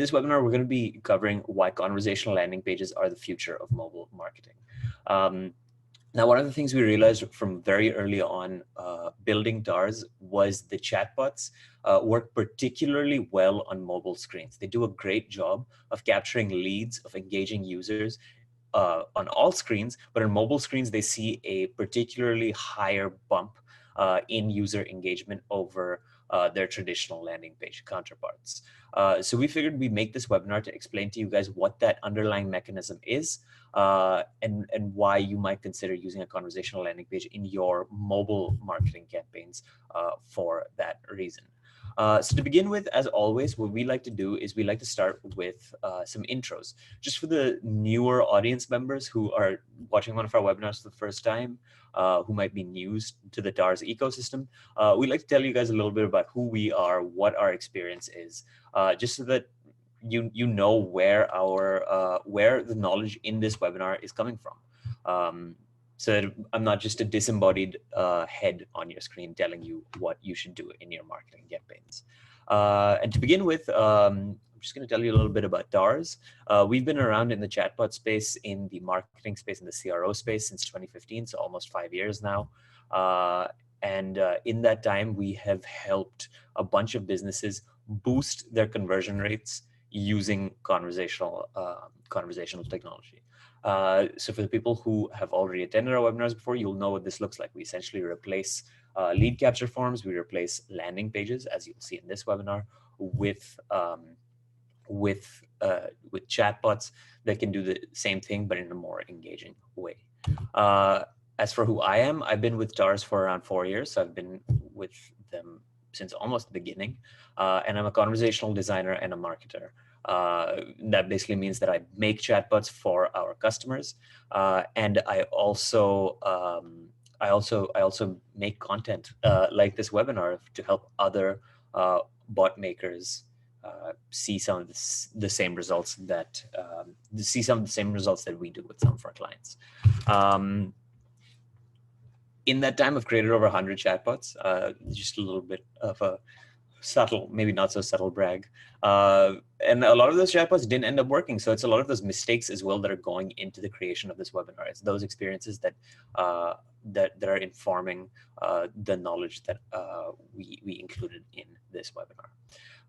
this webinar, we're going to be covering why conversational landing pages are the future of mobile marketing. Now, one of the things we realized from very early on building DARs was the chatbots work particularly well on mobile screens. They do a great job of capturing leads, of engaging users on all screens, but on mobile screens, they see a particularly higher bump in user engagement over their traditional landing page counterparts. So we figured we'd make this webinar to explain to you guys what that underlying mechanism is and why you might consider using a conversational landing page in your mobile marketing campaigns for that reason. So to begin with, as always, what we like to do is we like to start with some intros. Just for the newer audience members who are watching one of our webinars for the first time, who might be new to the DARS ecosystem, we'd like to tell you guys a little bit about who we are, what our experience is, just so that you know where where the knowledge in this webinar is coming from. So that I'm not just a disembodied head on your screen telling you what you should do in your marketing campaigns. And to begin with, I'm just going to tell you a little bit about DARS. We've been around in the chatbot space, in the marketing space, in the CRO space since 2015, so almost 5 years now. And in that time, we have helped a bunch of businesses boost their conversion rates using conversational technology. So for the people who have already attended our webinars before, you'll know what this looks like. We essentially replace lead capture forms. We replace landing pages, as you'll see in this webinar, with chatbots that can do the same thing, but in a more engaging way. As for who I am, I've been with DARS for around 4 years. So I've been with them since almost the beginning. And I'm a conversational designer and a marketer. That basically means that I make chatbots for our customers, and I also make content like this webinar to help other bot makers see some of the same results that we do with some of our clients. In that time, I've created over 100 chatbots. Just a little bit of a subtle, maybe not so subtle brag. And a lot of those chatbots didn't end up working. So it's a lot of those mistakes as well that are going into the creation of this webinar. It's those experiences that that are informing the knowledge that we included in this webinar.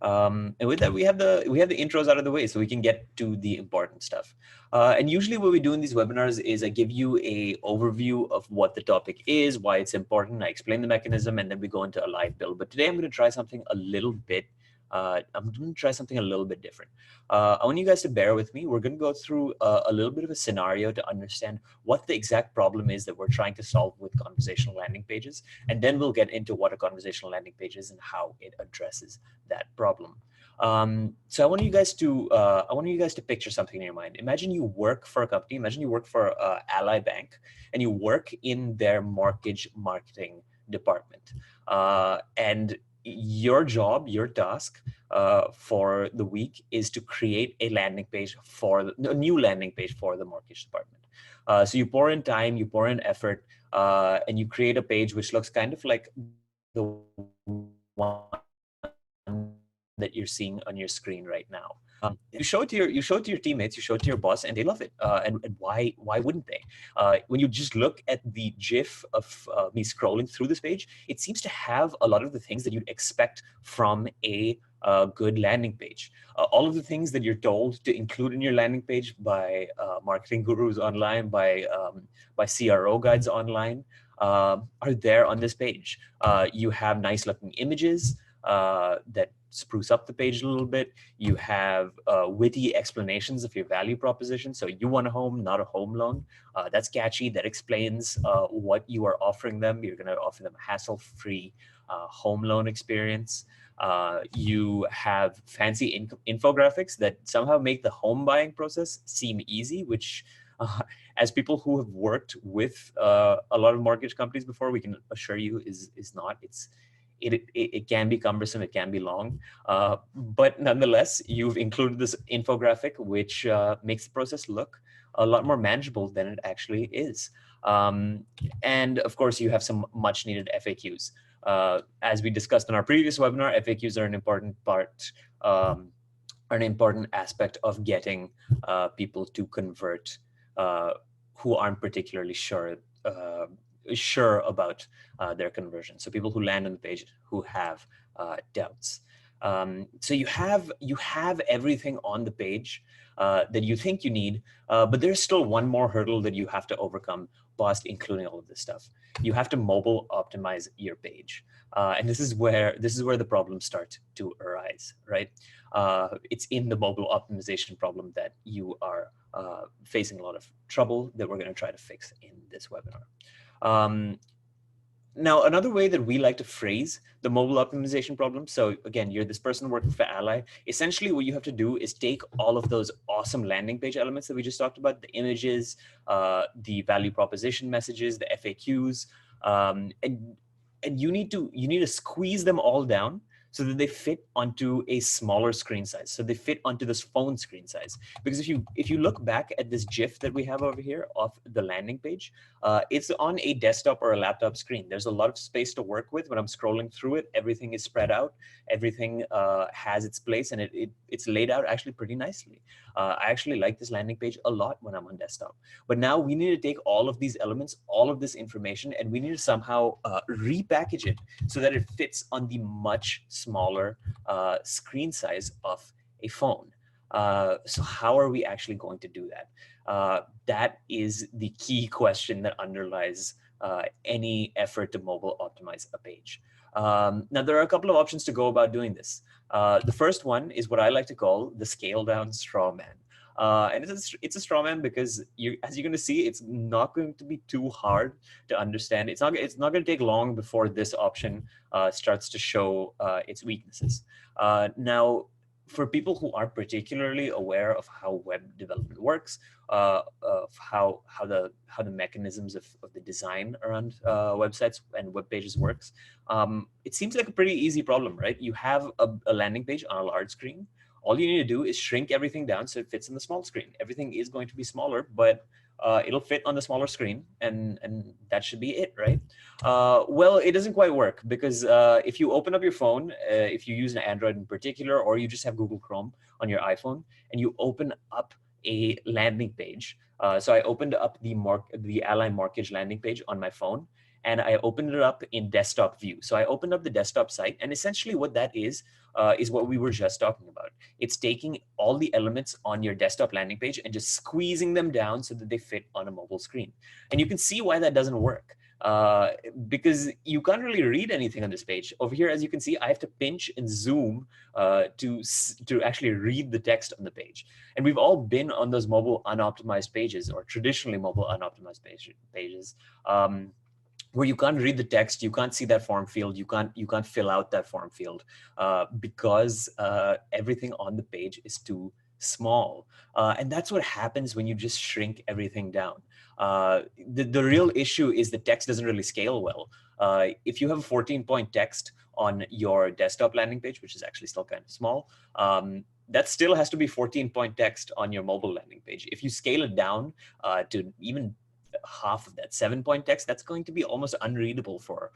And with that, we have the intros out of the way, so we can get to the important stuff. And usually what we do in these webinars is I give you a overview of what the topic is, why it's important. I explain the mechanism, and then we go into a live build. But today I'm going to try something a little bit different. I want you guys to bear with me. We're going to go through a little bit of a scenario to understand what the exact problem is that we're trying to solve with conversational landing pages. And then we'll get into what a conversational landing page is and how it addresses that problem. So I want you guys to picture something in your mind. Imagine you work for a company. Imagine you work for Ally Bank, and you work in their mortgage marketing department. And your job, your task for the week is to create a landing page a new landing page for the mortgage department. So you pour in time, you pour in effort, and you create a page which looks kind of like the one that you're seeing on your screen right now. You show it to your teammates, you show it to your boss, and they love it. And why wouldn't they? When you just look at the GIF of me scrolling through this page, it seems to have a lot of the things that you'd expect from a good landing page. All of the things that you're told to include in your landing page by marketing gurus online, by CRO guides online, are there on this page. You have nice looking images that spruce up the page a little bit. You have witty explanations of your value proposition. So you want a home, not a home loan. That's catchy. That explains what you are offering them. You're going to offer them a hassle-free home loan experience. You have fancy infographics that somehow make the home buying process seem easy, which as people who have worked with a lot of mortgage companies before, we can assure you is not. It can be cumbersome, it can be long, but nonetheless, you've included this infographic, which makes the process look a lot more manageable than it actually is. And of course, you have some much needed FAQs. As we discussed in our previous webinar, FAQs are an important part an important aspect of getting people to convert who aren't particularly sure about their conversion. So people who land on the page who have doubts. So you have everything on the page that you think you need, but there's still one more hurdle that you have to overcome past including all of this stuff. You have to mobile optimize your page. And this is where the problems start to arise, right? It's in the mobile optimization problem that you are facing a lot of trouble that we're going to try to fix in this webinar. Now, another way that we like to phrase the mobile optimization problem, so again, you're this person working for Ally, essentially what you have to do is take all of those awesome landing page elements that we just talked about, the images, the value proposition messages, the FAQs, and you need to squeeze them all down so that they fit onto a smaller screen size. So they fit onto this phone screen size. Because if you look back at this GIF that we have over here of the landing page, it's on a desktop or a laptop screen. There's a lot of space to work with. When I'm scrolling through it, everything is spread out. Everything has its place, and it's laid out actually pretty nicely. I actually like this landing page a lot when I'm on desktop. But now we need to take all of these elements, all of this information, and we need to somehow repackage it so that it fits on the much smaller screen size of a phone. So how are we actually going to do that? That is the key question that underlies any effort to mobile optimize a page. Now, there are a couple of options to go about doing this. The first one is what I like to call the scale down straw man. And it's a straw man because as you're going to see, it's not going to be too hard to understand. It's not going to take long before this option starts to show its weaknesses. Now, for people who aren't particularly aware of how web development works, of how the mechanisms of the design around websites and web pages works, it seems like a pretty easy problem, right? You have a landing page on a large screen. All you need to do is shrink everything down so it fits in the small screen. Everything is going to be smaller, but it'll fit on the smaller screen, and that should be it, right? Well, it doesn't quite work because if you open up your phone, if you use an Android in particular, or you just have Google Chrome on your iPhone, and you open up a landing page. So I opened up the Ally Mortgage landing page on my phone, and I opened it up in desktop view. So I opened up the desktop site, and essentially what that is what we were just talking about. It's taking all the elements on your desktop landing page and just squeezing them down so that they fit on a mobile screen. And you can see why that doesn't work. Because you can't really read anything on this page. Over here, as you can see, I have to pinch and zoom to actually read the text on the page. And we've all been on those mobile unoptimized pages, or traditionally mobile unoptimized pages, where you can't read the text, you can't see that form field, you can't fill out that form field because everything on the page is too small. And that's what happens when you just shrink everything down. The real issue is the text doesn't really scale well. If you have a 14-point text on your desktop landing page, which is actually still kind of small, that still has to be 14-point text on your mobile landing page. If you scale it down to even half of that 7-point text, that's going to be almost unreadable for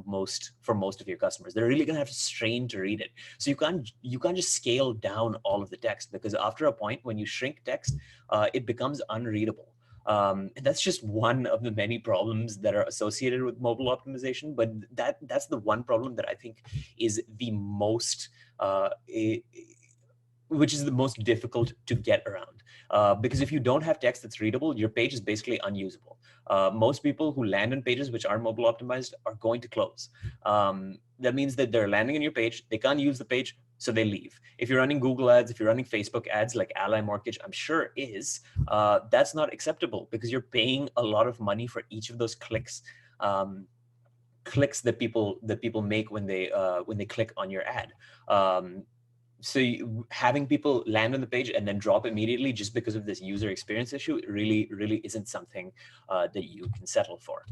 most of your customers. They're really going to have to strain to read it. So you can't just scale down all of the text, because after a point when you shrink text, it becomes unreadable. And that's just one of the many problems that are associated with mobile optimization. But that's the one problem that I think is the most which is the most difficult to get around. Because if you don't have text that's readable, your page is basically unusable. Most people who land on pages which are mobile optimized are going to close. That means that they're landing on your page, they can't use the page, so they leave. If you're running Google ads, if you're running Facebook ads like Ally Mortgage, I'm sure is, that's not acceptable, because you're paying a lot of money for each of those clicks. Clicks that people make when they click on your ad. So having people land on the page and then drop immediately just because of this user experience issue really isn't something that you can settle for.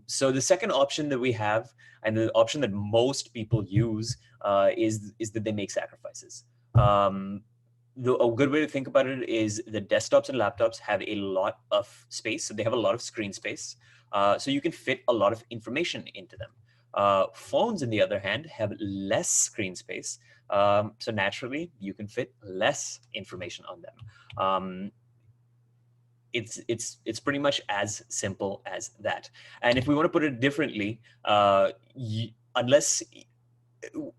So the second option that we have, and the option that most people use, is that they make sacrifices. A good way to think about it is the desktops and laptops have a lot of space, so they have a lot of screen space, so you can fit a lot of information into them. Phones, on the other hand, have less screen space, So naturally, you can fit less information on them. It's pretty much as simple as that. And if we want to put it differently, unless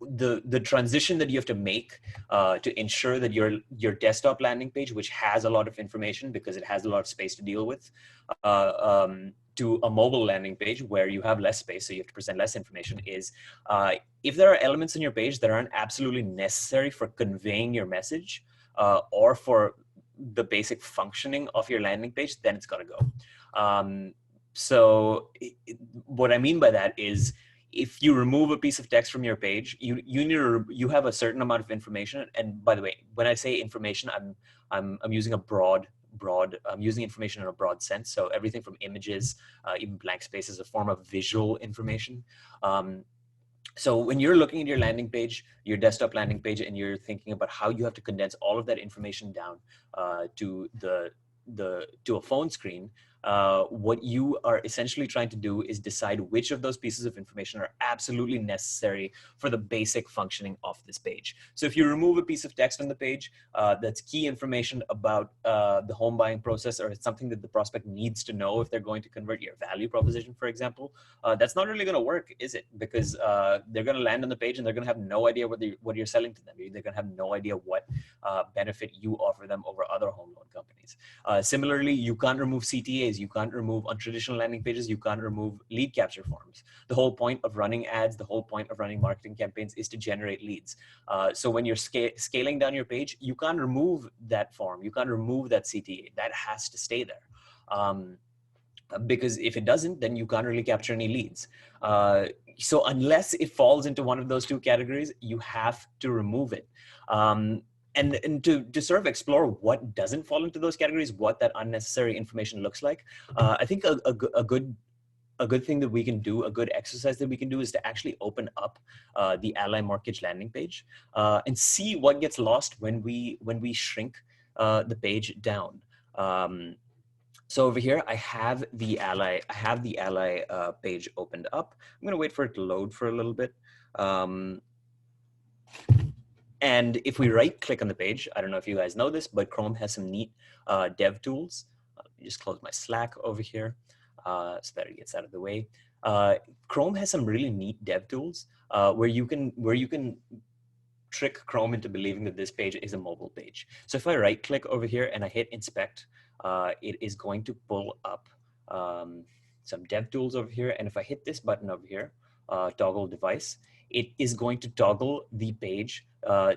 the transition that you have to make to ensure that your desktop landing page, which has a lot of information because it has a lot of space to deal with, to a mobile landing page where you have less space, so you have to present less information, is if there are elements in your page that aren't absolutely necessary for conveying your message or for the basic functioning of your landing page, then it's got to go. So what I mean by that is, if you remove a piece of text from your page, you have a certain amount of information. And by the way, when I say information, I'm using I'm using information in a broad sense. So everything from images, even blank space is a form of visual information. So when you're looking at your landing page, your desktop landing page, and you're thinking about how you have to condense all of that information down to a phone screen, what you are essentially trying to do is decide which of those pieces of information are absolutely necessary for the basic functioning of this page. So if you remove a piece of text on the page that's key information about the home buying process, or it's something that the prospect needs to know if they're going to convert, your value proposition, for example, that's not really going to work, is it? Because they're going to land on the page and they're going to have no idea what you're selling to them. They're going to have no idea what benefit you offer them over other home loan companies. Similarly, you can't remove CTAs, you can't remove untraditional landing pages, you can't remove lead capture forms. The whole point of running ads, the whole point of running marketing campaigns is to generate leads. So when you're scaling down your page, you can't remove that form, you can't remove that CTA. That has to stay there. Because if it doesn't, then you can't really capture any leads. So unless it falls into one of those two categories, you have to remove it. And to sort of explore what doesn't fall into those categories, what that unnecessary information looks like, I think a good thing that we can do, a good exercise that we can do, is to actually open up the Ally Mortgage landing page and see what gets lost when we shrink the page down. So over here, I have the Ally page opened up. I'm going to wait for it to load for a little bit. And if we right click on the page, I don't know if you guys know this, but Chrome has some neat dev tools. Let me just close my Slack over here so that it gets out of the way. Chrome has some really neat dev tools where you can trick Chrome into believing that this page is a mobile page. So if I right click over here and I hit inspect, it is going to pull up some dev tools over here. And if I hit this button over here, toggle device, it is going to toggle the page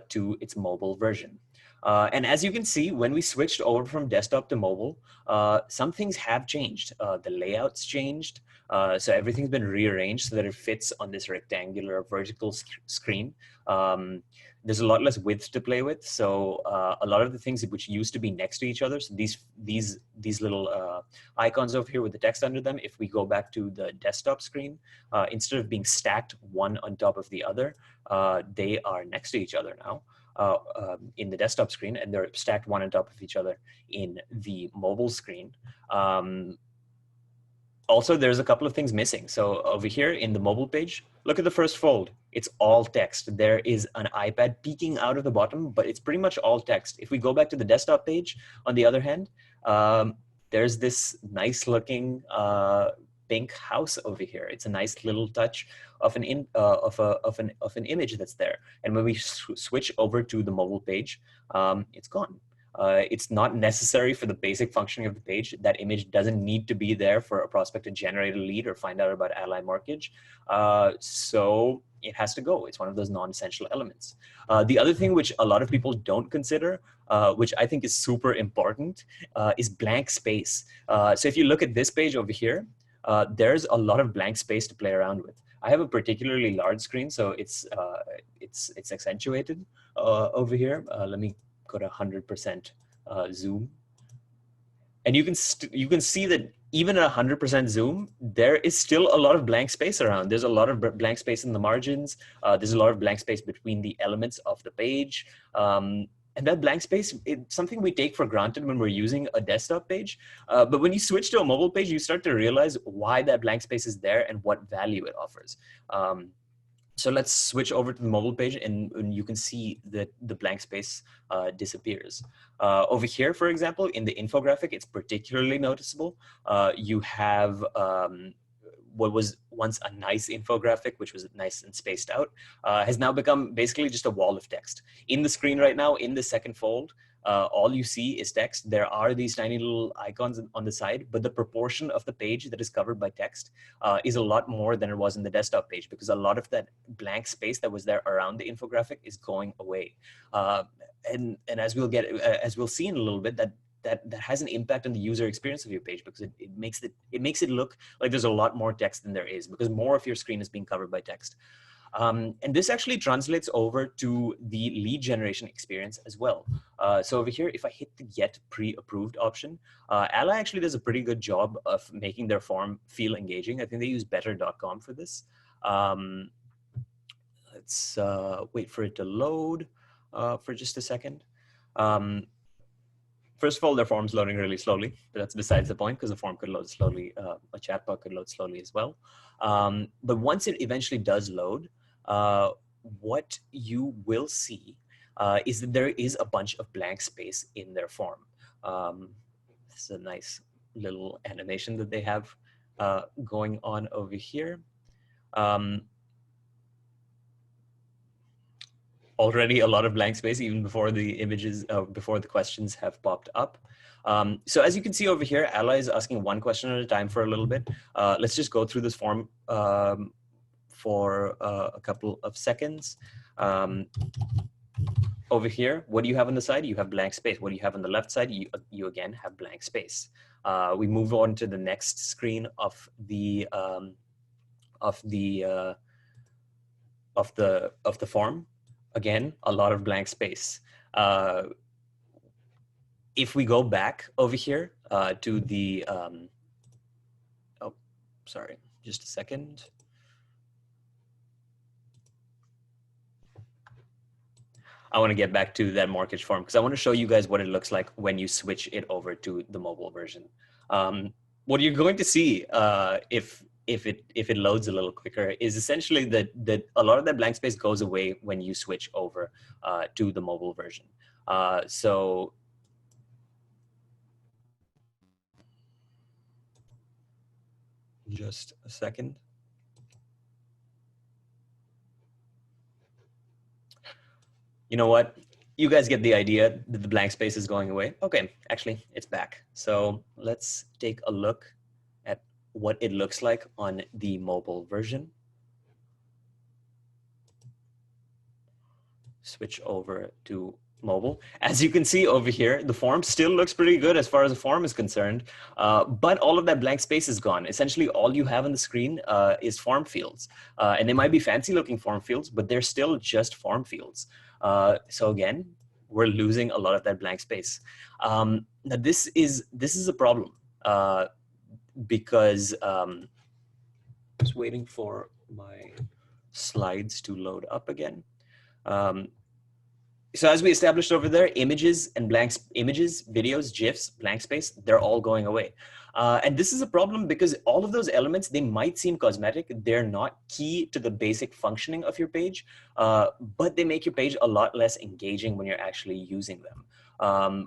to its mobile version. And as you can see, when we switched over from desktop to mobile, some things have changed. The layout's changed. So everything's been rearranged so that it fits on this rectangular vertical screen. There's a lot less width to play with. So a lot of the things which used to be next to each other, so these little icons over here with the text under them, if we go back to the desktop screen, instead of being stacked one on top of the other, they are next to each other now. In the desktop screen, and they're stacked one on top of each other in the mobile screen. Also, there's a couple of things missing. So over here in the mobile page, look at the first fold. It's all text. There is an iPad peeking out of the bottom, but it's pretty much all text. If we go back to the desktop page, on the other hand, there's this nice looking pink house over here. It's a nice little touch of an image that's there. And when we switch over to the mobile page, it's gone. It's not necessary for the basic functioning of the page. That image doesn't need to be there for a prospect to generate a lead or find out about Ally Mortgage. So it has to go. It's one of those non-essential elements. The other thing which a lot of people don't consider, which I think is super important, is blank space. So if you look at this page over here, there's a lot of blank space to play around with. I have a particularly large screen, so it's accentuated over here. Let me go to 100% zoom, and you can see that even at 100% zoom, there is still a lot of blank space around. There's a lot of blank space in the margins. There's a lot of blank space between the elements of the page. And that blank space, it's something we take for granted when we're using a desktop page. But when you switch to a mobile page, you start to realize why that blank space is there and what value it offers. So let's switch over to the mobile page, and you can see that the blank space disappears. Over here, for example, in the infographic, it's particularly noticeable. You have what was once a nice infographic, which was nice and spaced out, has now become basically just a wall of text. In the screen right now, in the second fold, all you see is text. There are these tiny little icons on the side, but the proportion of the page that is covered by text is a lot more than it was in the desktop page, because a lot of that blank space that was there around the infographic is going away. And as we'll see in a little bit, that has an impact on the user experience of your page, because it makes it look like there's a lot more text than there is, because more of your screen is being covered by text. And this actually translates over to the lead generation experience as well. So over here, if I hit the get pre-approved option, Ally actually does a pretty good job of making their form feel engaging. I think they use better.com for this. Let's wait for it to load for just a second. First of all, their form's loading really slowly, but that's besides the point, because the form could load slowly, a chatbot could load slowly as well. But once it eventually does load, what you will see is that there is a bunch of blank space in their form. This is a nice little animation that they have going on over here. Already a lot of blank space even before the images, before the questions have popped up. So as you can see over here, Ally is asking one question at a time for a little bit. Let's just go through this form for a couple of seconds. Over here, what do you have on the side? You have blank space. What do you have on the left side? You again have blank space. We move on to the next screen of the form. Again, a lot of blank space. If we go back over here to the, oh, sorry, just a second. I want to get back to that mortgage form, because I want to show you guys what it looks like when you switch it over to the mobile version. What you're going to see if it loads a little quicker is essentially that a lot of that blank space goes away when you switch over to the mobile version. So just a second. You know what? You guys get the idea that the blank space is going away. Okay, actually, it's back. So let's take a look at what it looks like on the mobile version. Switch over to mobile. As you can see over here, the form still looks pretty good as far as the form is concerned, but all of that blank space is gone. Essentially, all you have on the screen is form fields. And they might be fancy looking form fields, but they're still just form fields. So again, we're losing a lot of that blank space. Now this is a problem because just waiting for my slides to load up again. So as we established over there, images and images, videos, GIFs, blank space, they're all going away. And this is a problem because all of those elements, they might seem cosmetic. They're not key to the basic functioning of your page, but they make your page a lot less engaging when you're actually using them.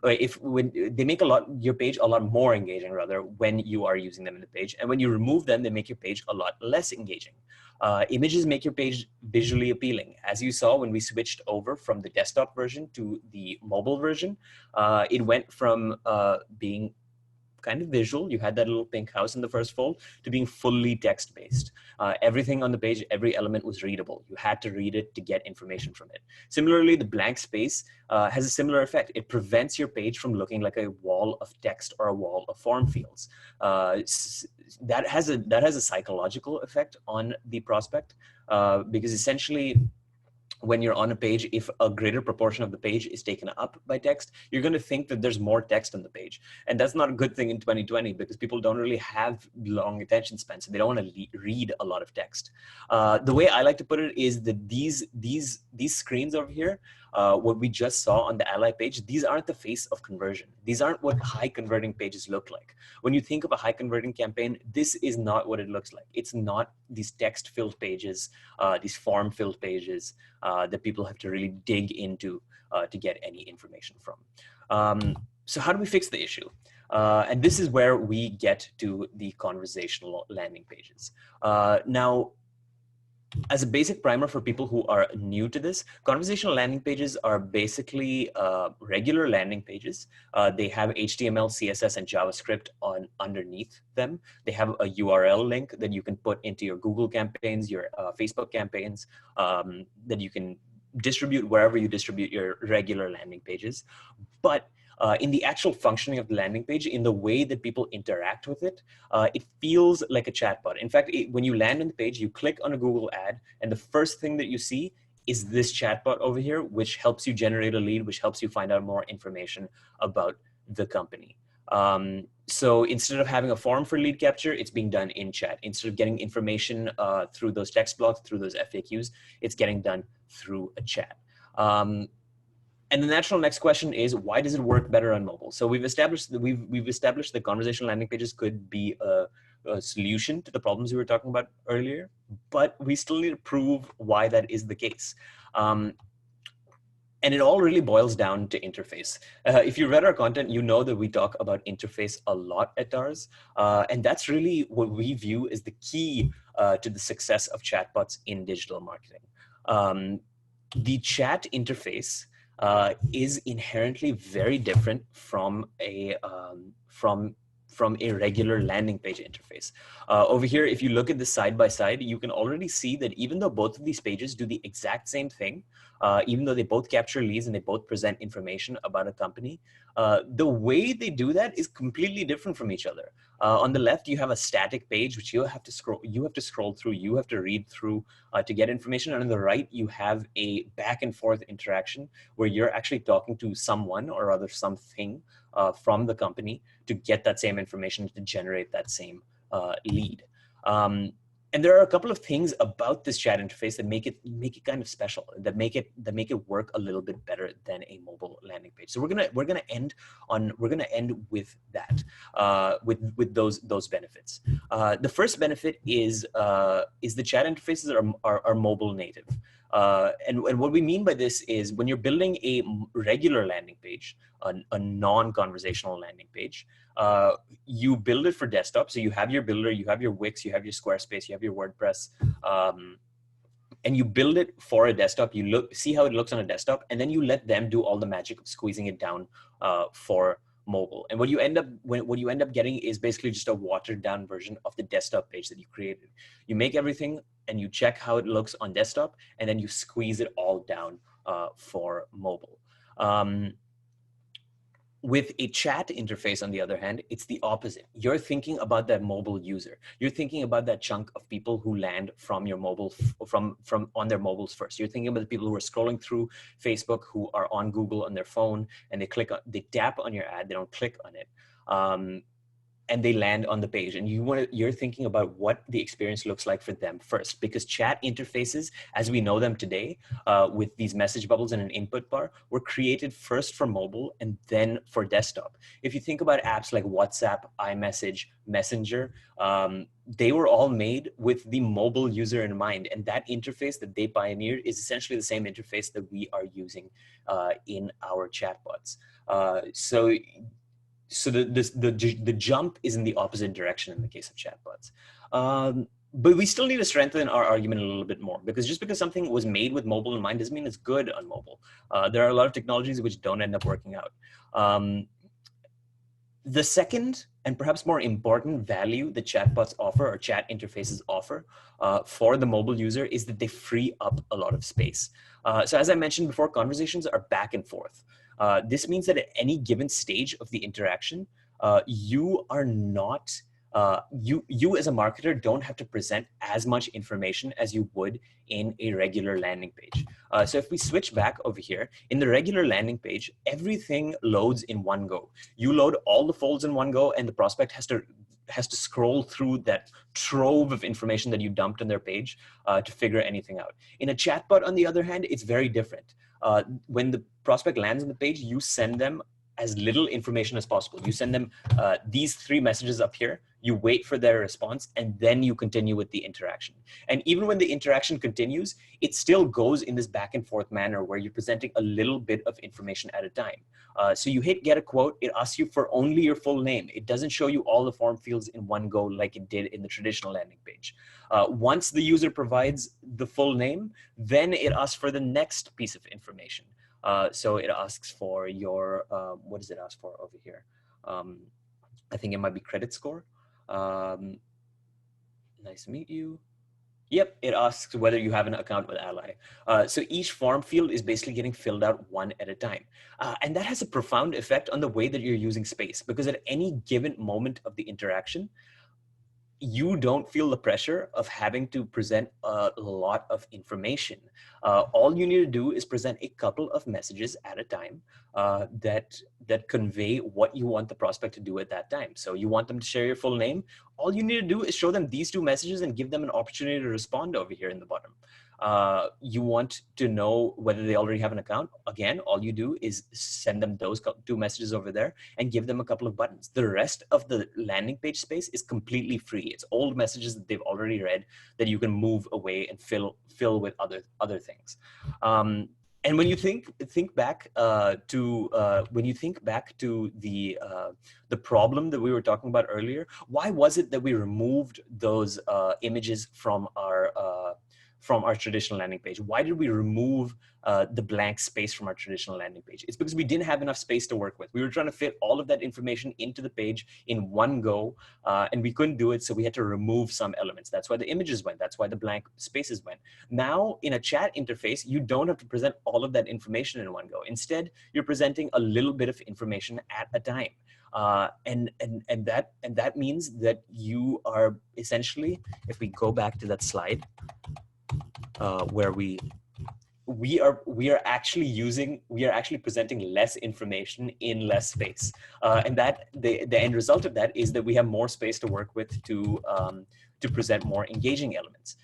They make your page a lot more engaging rather when you are using them in the page. And when you remove them, they make your page a lot less engaging. Images make your page visually appealing. As you saw when we switched over from the desktop version to the mobile version, it went from being kind of visual, you had that little pink house in the first fold, to being fully text-based. Everything on the page, every element was readable. You had to read it to get information from it. Similarly, the blank space has a similar effect. It prevents your page from looking like a wall of text or a wall of form fields. That has a psychological effect on the prospect because essentially, when you're on a page, if a greater proportion of the page is taken up by text, you're going to think that there's more text on the page. And that's not a good thing in 2020 because people don't really have long attention spans. So they don't want to read a lot of text. The way I like to put it is that these screens over here what we just saw on the ally page, these aren't the face of conversion. These aren't what high converting pages look like. When you think of a high converting campaign, this is not what it looks like. It's not these text filled pages, these form filled pages that people have to really dig into to get any information from. So how do we fix the issue? And this is where we get to the conversational landing pages. Now, as a basic primer for people who are new to this, conversational landing pages are basically regular landing pages. They have HTML, CSS, and JavaScript underneath them. They have a URL link that you can put into your Google campaigns, your Facebook campaigns, that you can distribute wherever you distribute your regular landing pages. But in the actual functioning of the landing page, in the way that people interact with it, it feels like a chatbot. In fact, when you land on the page, you click on a Google ad, and the first thing that you see is this chatbot over here, which helps you generate a lead, which helps you find out more information about the company. So instead of having a form for lead capture, it's being done in chat. Instead of getting information through those text blocks, through those FAQs, it's getting done through a chat. And the natural next question is, why does it work better on mobile? So we've established that conversational landing pages could be a solution to the problems we were talking about earlier, but we still need to prove why that is the case. And it all really boils down to interface. If you read our content, you know that we talk about interface a lot at TARS. And that's really what we view as the key to the success of chatbots in digital marketing. The chat interface is inherently very different from a regular landing page interface. Over here, if you look at this side by side, you can already see that even though both of these pages do the exact same thing, even though they both capture leads and they both present information about a company, the way they do that is completely different from each other. On the left, you have a static page which you have to scroll through, you have to read through to get information. And on the right, you have a back and forth interaction where you're actually talking to someone or rather something from the company to get that same information, to generate that same lead. And there are a couple of things about this chat interface that make it kind of special, that make it work a little bit better than a mobile landing page. So we're gonna end with that, with those benefits. The first benefit is the chat interfaces are mobile native. And what we mean by this is when you're building a regular landing page, a non-conversational landing page, you build it for desktop. So you have your builder, you have your Wix, you have your Squarespace, you have your WordPress, and you build it for a desktop. You see how it looks on a desktop, and then you let them do all the magic of squeezing it down for mobile. And what you end up getting is basically just a watered down version of the desktop page that you created. You make everything and you check how it looks on desktop, and then you squeeze it all down for mobile. With a chat interface, on the other hand, it's the opposite. You're thinking about that mobile user. You're thinking about that chunk of people who land from your mobile, from on their mobiles first. You're thinking about the people who are scrolling through Facebook, who are on Google on their phone, and they tap on your ad, they don't click on it. And they land on the page, and you're thinking about what the experience looks like for them first, because chat interfaces, as we know them today, with these message bubbles and an input bar, were created first for mobile and then for desktop. If you think about apps like WhatsApp, iMessage, Messenger, they were all made with the mobile user in mind, and that interface that they pioneered is essentially the same interface that we are using in our chatbots. So the jump is in the opposite direction in the case of chatbots. But we still need to strengthen our argument a little bit more, because just because something was made with mobile in mind doesn't mean it's good on mobile. There are a lot of technologies which don't end up working out. The second and perhaps more important value that chatbots offer, or chat interfaces offer, for the mobile user is that they free up a lot of space. So as I mentioned before, conversations are back and forth. This means that at any given stage of the interaction, you are not, you as a marketer don't have to present as much information as you would in a regular landing page. So if we switch back over here, in the regular landing page, everything loads in one go. You load all the folds in one go, and the prospect has to scroll through that trove of information that you dumped on their page to figure anything out. In a chatbot, on the other hand, it's very different. when the prospect lands on the page, you send them as little information as possible. You send them these 3 messages up here, you wait for their response, and then you continue with the interaction. And even when the interaction continues, it still goes in this back and forth manner where you're presenting a little bit of information at a time. So you hit get a quote, it asks you for only your full name. It doesn't show you all the form fields in one go like it did in the traditional landing page. Once the user provides the full name, then it asks for the next piece of information. So it asks for your, what does it ask for over here? I think it might be credit score. Nice to meet you. Yep, it asks whether you have an account with Ally. So each form field is basically getting filled out one at a time. And that has a profound effect on the way that you're using space, because at any given moment of the interaction, you don't feel the pressure of having to present a lot of information. All you need to do is present a couple of messages at a time that convey what you want the prospect to do at that time. So you want them to share your full name. All you need to do is show them these 2 messages and give them an opportunity to respond over here in the bottom. You want to know whether they already have an account. Again, all you do is send them those 2 messages over there and give them a couple of buttons. The rest of the landing page space is completely free. It's old messages that they've already read that you can move away and fill with other things. And when you think back to the problem that we were talking about earlier, why was it that we removed those images from our traditional landing page? Why did we remove the blank space from our traditional landing page? It's because we didn't have enough space to work with. We were trying to fit all of that information into the page in one go, and we couldn't do it, so we had to remove some elements. That's why the images went. That's why the blank spaces went. Now, in a chat interface, you don't have to present all of that information in one go. Instead, you're presenting a little bit of information at a time. And that means that you are essentially, if we go back to that slide, where we are actually presenting less information in less space, and that the end result of that is that we have more space to work with to present more engaging elements.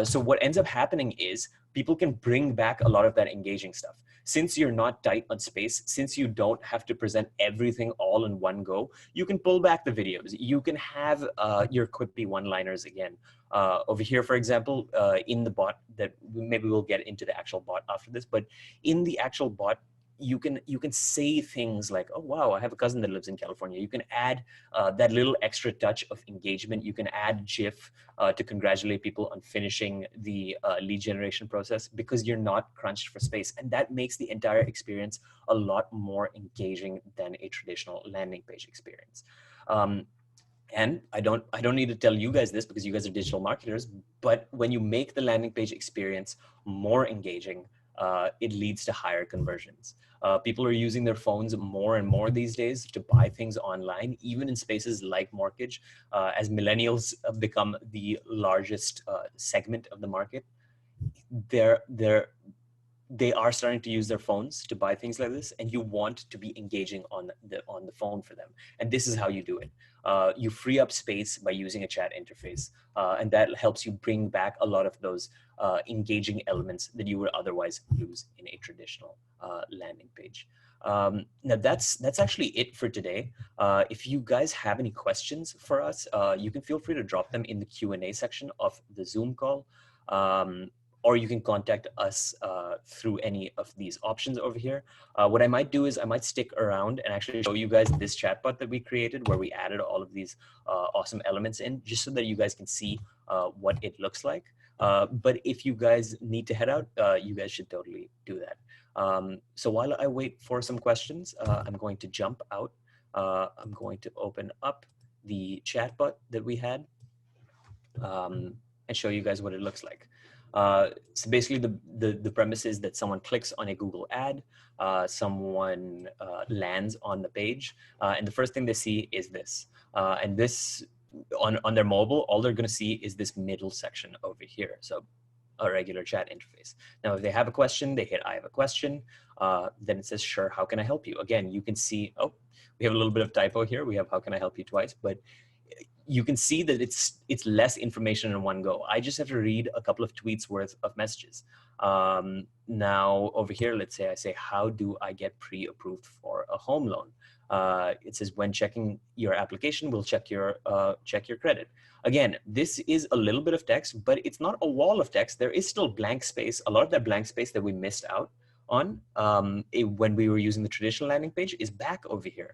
So what ends up happening is people can bring back a lot of that engaging stuff. Since you're not tight on space, since you don't have to present everything all in one go, you can pull back the videos. You can have your quippy one-liners again. Over here, for example, in the bot, that maybe we'll get into the actual bot after this, but in the actual bot, you can say things like, oh, wow, I have a cousin that lives in California. You can add that little extra touch of engagement. You can add GIF to congratulate people on finishing the lead generation process, because you're not crunched for space. And that makes the entire experience a lot more engaging than a traditional landing page experience. And I don't need to tell you guys this because you guys are digital marketers, but when you make the landing page experience more engaging, it leads to higher conversions. People are using their phones more and more these days to buy things online, even in spaces like mortgage. As millennials have become the largest segment of the market, they are starting to use their phones to buy things like this, and you want to be engaging on the phone for them. And this is how you do it. You free up space by using a chat interface, and that helps you bring back a lot of those engaging elements that you would otherwise lose in a traditional landing page. Now that's actually it for today. If you guys have any questions for us, you can feel free to drop them in the Q&A section of the Zoom call. Or you can contact us through any of these options over here. What I might do is I might stick around and actually show you guys this chatbot that we created, where we added all of these awesome elements in, just so that you guys can see what it looks like. But if you guys need to head out, you guys should totally do that. So while I wait for some questions, I'm going to jump out. I'm going to open up the chatbot that we had and show you guys what it looks like. So basically the premise is that someone clicks on a Google ad, someone lands on the page, and the first thing they see is this. And this, on their mobile, all they're gonna see is this middle section over here. So a regular chat interface. Now, if they have a question, they hit I have a question, then it says, sure, how can I help you? Again, you can see, oh, we have a little bit of typo here. We have how can I help you twice, but you can see that it's less information in one go. I just have to read a couple of tweets worth of messages. Now over here, let's say I say, how do I get pre-approved for a home loan? It says, when checking your application, we'll check your credit. Again, this is a little bit of text, but it's not a wall of text. There is still blank space. A lot of that blank space that we missed out on when we were using the traditional landing page is back over here.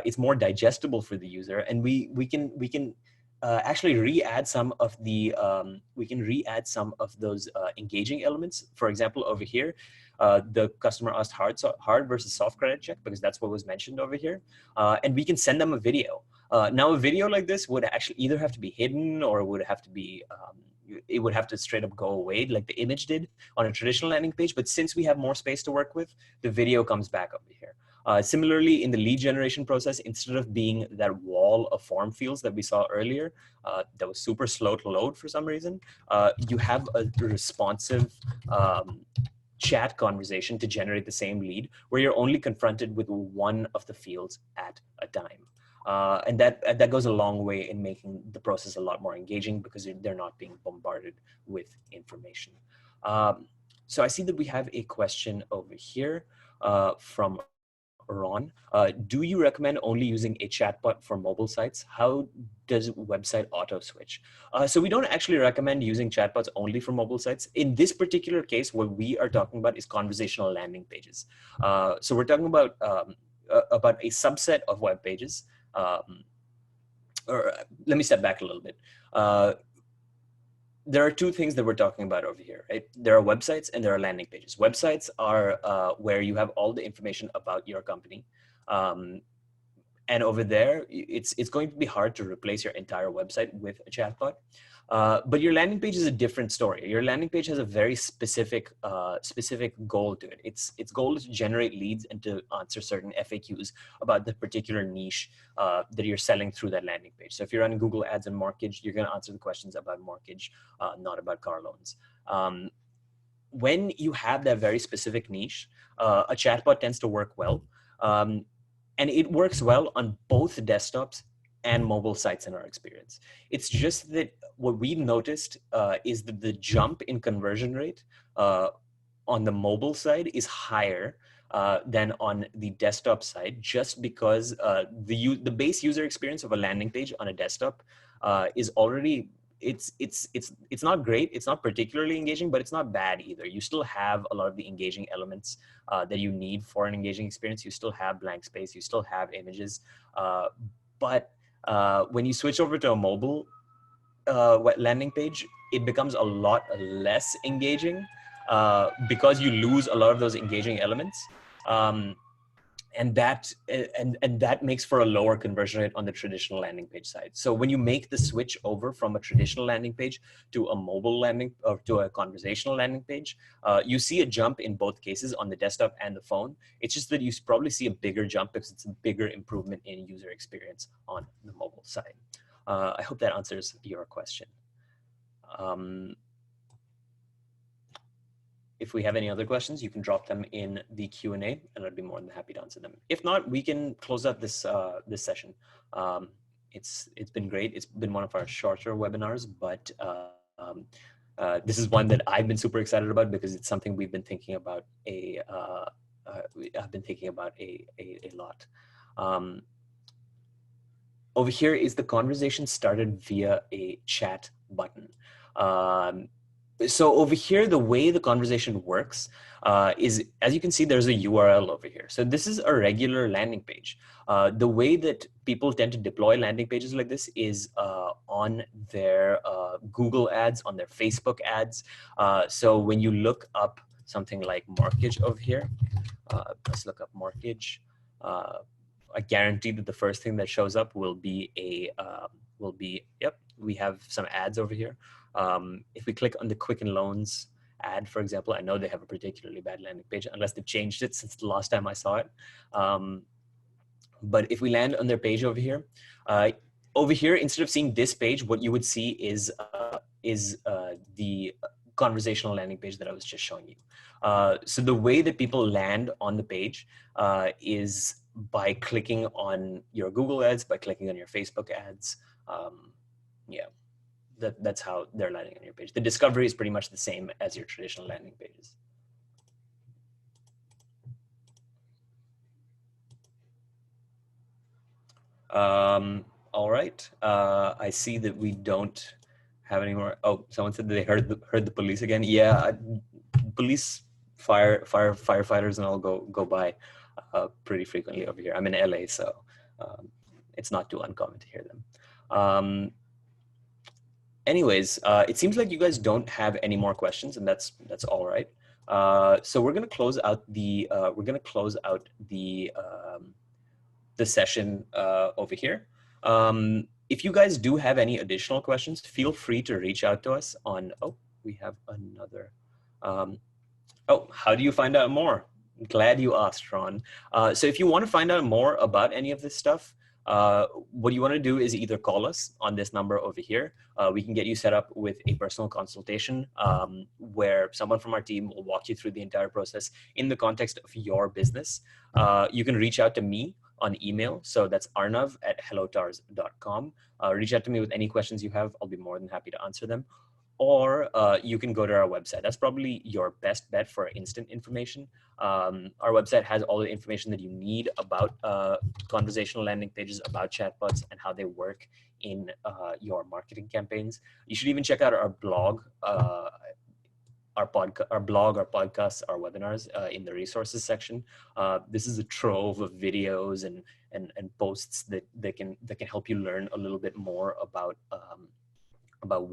It's more digestible for the user, and we can actually re-add some of the those engaging elements. For example, over here, the customer asked hard versus soft credit check, because that's what was mentioned over here, and we can send them a video. Now, a video like this would actually either have to be hidden, or would have to be it would have to straight up go away like the image did on a traditional landing page. But since we have more space to work with, the video comes back over here. Similarly, in the lead generation process, instead of being that wall of form fields that we saw earlier, that was super slow to load for some reason, you have a responsive chat conversation to generate the same lead, where you're only confronted with one of the fields at a time. And that goes a long way in making the process a lot more engaging, because they're not being bombarded with information. So I see that we have a question over here from Ron. Do you recommend only using a chatbot for mobile sites? How does website auto switch? So we don't actually recommend using chatbots only for mobile sites. In this particular case, what we are talking about is conversational landing pages. So we're talking about a subset of web pages. Or let me step back a little bit. There are two things that we're talking about over here, right? There are websites and there are landing pages. Websites are where you have all the information about your company. And over there, it's going to be hard to replace your entire website with a chatbot. But your landing page is a different story. Your landing page has a very specific goal to it. Its goal is to generate leads and to answer certain FAQs about the particular niche that you're selling through that landing page. So if you're running Google Ads and mortgage, you're going to answer the questions about mortgage, not about car loans. When you have that very specific niche, a chatbot tends to work well. And it works well on both desktops and mobile sites in our experience. It's just that what we've noticed is that the jump in conversion rate on the mobile side is higher than on the desktop side, just because the base user experience of a landing page on a desktop is already, it's not great. It's not particularly engaging, but it's not bad either. You still have a lot of the engaging elements that you need for an engaging experience. You still have blank space. You still have images. But when you switch over to a mobile landing page, it becomes a lot less engaging because you lose a lot of those engaging elements. And that makes for a lower conversion rate on the traditional landing page side. So when you make the switch over from a traditional landing page to a mobile landing, or to a conversational landing page, you see a jump in both cases on the desktop and the phone. It's just that you probably see a bigger jump because it's a bigger improvement in user experience on the mobile side. I hope that answers your question. If we have any other questions, you can drop them in the Q&A, and I'd be more than happy to answer them. If not, we can close out this this session. It's been great. It's been one of our shorter webinars, but this is one that I've been super excited about because it's something we've been thinking about I've been thinking about a lot. Over here is the conversation started via a chat button. So over here, the way the conversation works is, as you can see, there's a URL over here. So this is a regular landing page. The way that people tend to deploy landing pages like this is on their Google ads, on their Facebook ads. So when you look up something like mortgage over here, let's look up mortgage. I guarantee that the first thing that shows up will be yep, we have some ads over here. If we click on the Quicken Loans ad, for example, I know they have a particularly bad landing page unless they've changed it since the last time I saw it. But if we land on their page over here, instead of seeing this page, what you would see is the conversational landing page that I was just showing you. So the way that people land on the page is by clicking on your Google ads, by clicking on your Facebook ads, Yeah, that's how they're landing on your page. The discovery is pretty much the same as your traditional landing pages. All right. I see that we don't have any more. Oh, someone said that they heard the police again. Yeah, police, firefighters, and all go by pretty frequently over here. I'm in LA, so it's not too uncommon to hear them. Anyways, it seems like you guys don't have any more questions, and that's all right. So we're gonna close out the the session over here. If you guys do have any additional questions, feel free to reach out to us on. Oh, we have another. Oh, how do you find out more? Glad you asked, Ron. So if you want to find out more about any of this stuff, what you want to do is either call us on this number over here. We can get you set up with a personal consultation where someone from our team will walk you through the entire process in the context of your business. You can reach out to me on email. So that's arnav@hellotars.com. Reach out to me with any questions you have. I'll be more than happy to answer them. Or you can go to our website. That's probably your best bet for instant information. Our website has all the information that you need about conversational landing pages, about chatbots, and how they work in your marketing campaigns. You should even check out our blog, our podcasts, our webinars in the resources section. This is a trove of videos and posts that can help you learn a little bit more about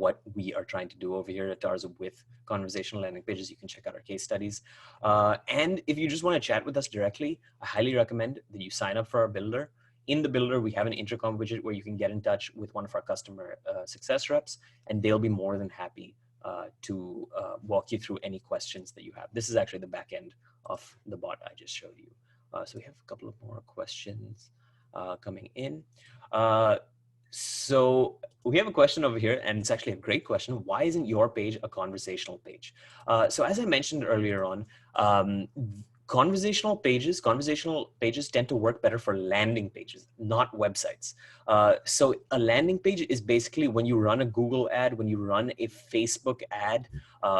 what we are trying to do over here at Tars with conversational landing pages. You can check out our case studies. And if you just want to chat with us directly, I highly recommend that you sign up for our builder. In the builder, we have an intercom widget where you can get in touch with one of our customer success reps, and they'll be more than happy to walk you through any questions that you have. This is actually the back end of the bot I just showed you. So we have a couple of more questions coming in. So we have a question over here, and it's actually a great question. Why isn't your page a conversational page? So as I mentioned earlier on, conversational pages tend to work better for landing pages, not websites. So a landing page is basically when you run a Google ad, when you run a Facebook ad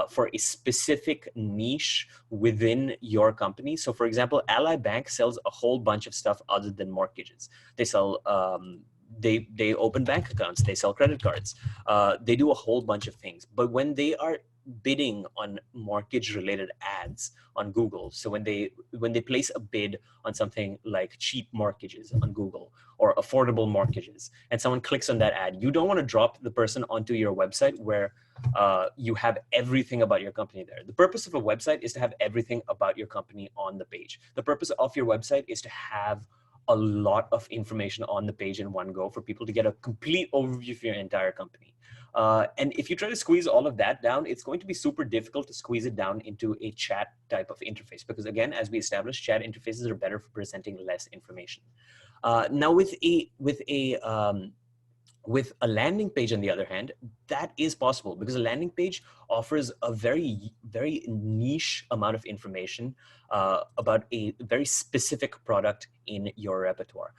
for a specific niche within your company. So for example, Ally Bank sells a whole bunch of stuff other than mortgages. They sell they open bank accounts, they sell credit cards, they do a whole bunch of things. But when they are bidding on mortgage related ads on Google, so when they place a bid on something like cheap mortgages on Google or affordable mortgages, and someone clicks on that ad, you don't want to drop the person onto your website where you have everything about your company there. The purpose of a website is to have everything about your company on the page. The purpose of your website is to have a lot of information on the page in one go for people to get a complete overview of your entire company. And if you try to squeeze all of that down, it's going to be super difficult to squeeze it down into a chat type of interface. Because again, as we established, chat interfaces are better for presenting less information. Now with a landing page, on the other hand, that is possible because a landing page offers a very, very niche amount of information about a very specific product in your repertoire.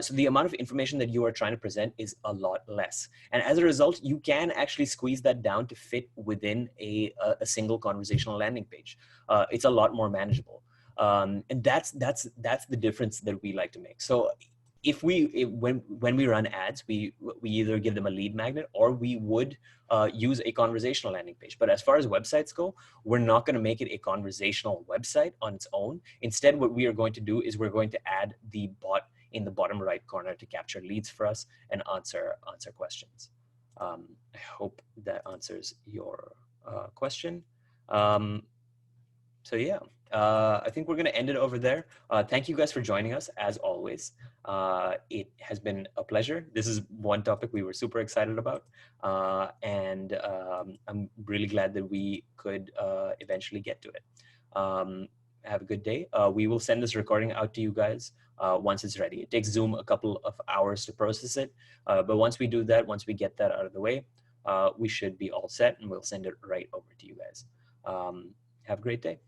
So the amount of information that you are trying to present is a lot less. And as a result, you can actually squeeze that down to fit within a single conversational landing page. It's a lot more manageable. And that's the difference that we like to make. So when we run ads, we either give them a lead magnet or we would use a conversational landing page. But as far as websites go, we're not going to make it a conversational website on its own. Instead, what we are going to do is we're going to add the bot in the bottom right corner to capture leads for us and answer questions. I hope that answers your question. So yeah, I think we're going to end it over there. Thank you guys for joining us, as always. It has been a pleasure. This is one topic we were super excited about. And I'm really glad that we could eventually get to it. Have a good day. We will send this recording out to you guys once it's ready. It takes Zoom a couple of hours to process it. But once we do that, once we get that out of the way, we should be all set and we'll send it right over to you guys. Have a great day.